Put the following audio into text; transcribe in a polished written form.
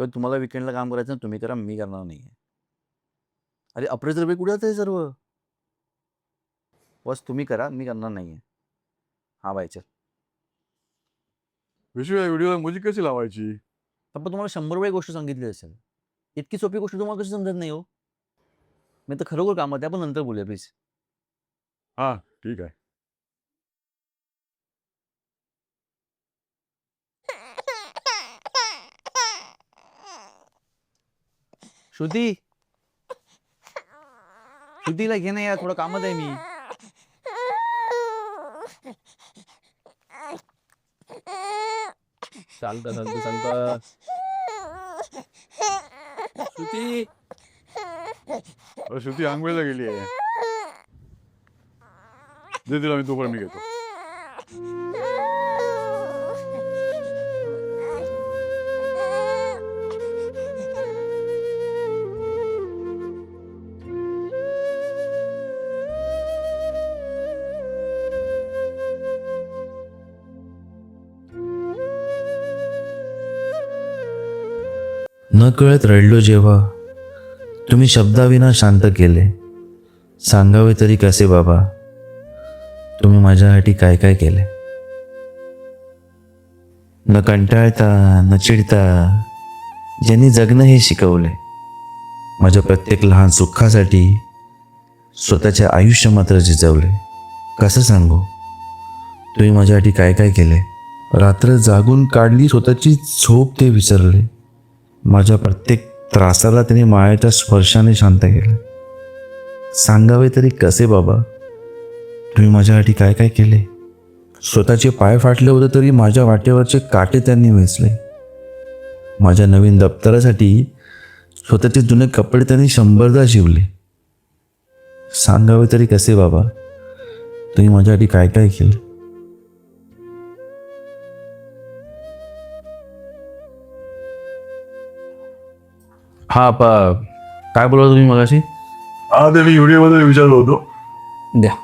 किंवा तुम्हाला विकेंडला काम करायचं ना, तुम्ही करा, मी करणार नाही आहे. अरे अप्रेझल पे कुठे आहे सर्व? बस तुम्ही करा, मी करणार नाही आहे. हां बाय, चल. विषय व्हिडिओला म्युझिक कशी लावायची? पण तुम्हाला 100 वेळा गोष्ट सांगितली असेल. इतकी सोपी गोष्ट तुम्हाला कशी समजत नाही हो? मी तर खरोखर कामात आहे. आपण नंतर बोलूया प्लीज. हां, ठीक आहे. श्रुती, श्रुतीला घे ना यार, थोडं कामात आहे मी. चालतं चालतं चालतं. श्रुती, अरे श्रुती आंघोळीला गेली आहे. दे तिला, मी तोपर्यंत मी घेतो. नकळत रडलो जेव्हा तुम्ही शब्दाविना शांत केले. सांगावे तरी कसे बाबा, तुम्ही माझ्यासाठी काय काय केले. न कंटाळता न चिडता ज्यांनी जगणं हे शिकवले. माझ्या प्रत्येक लहान सुखासाठी स्वतःचे आयुष्य मात्र झिजवले. कसं सांगू तुम्ही माझ्यासाठी काय काय केले. रात्र जागून काढली, स्वतःची झोप ते विसरले. माझ्या प्रत्येक त्रासाला त्यांनी मायेच्या स्पर्शाने शांत केले. सांगावे तरी कसे बाबा, तुम्ही माझ्यासाठी काय काय केले. स्वतःचे पाय फाटले होते तरी माझ्या वाटेवरचे काटे त्यांनी वेचले. माझ्या नवीन दप्तरासाठी स्वतःचे जुने कपडे त्यांनी 100दा शिवले. सांगावे तरी कसे बाबा, तुम्ही माझ्यासाठी काय काय केले. हा काय बोलला तुम्ही मगाशी? ते मी व्हिडिओमध्ये विचारलो होतो. द्या.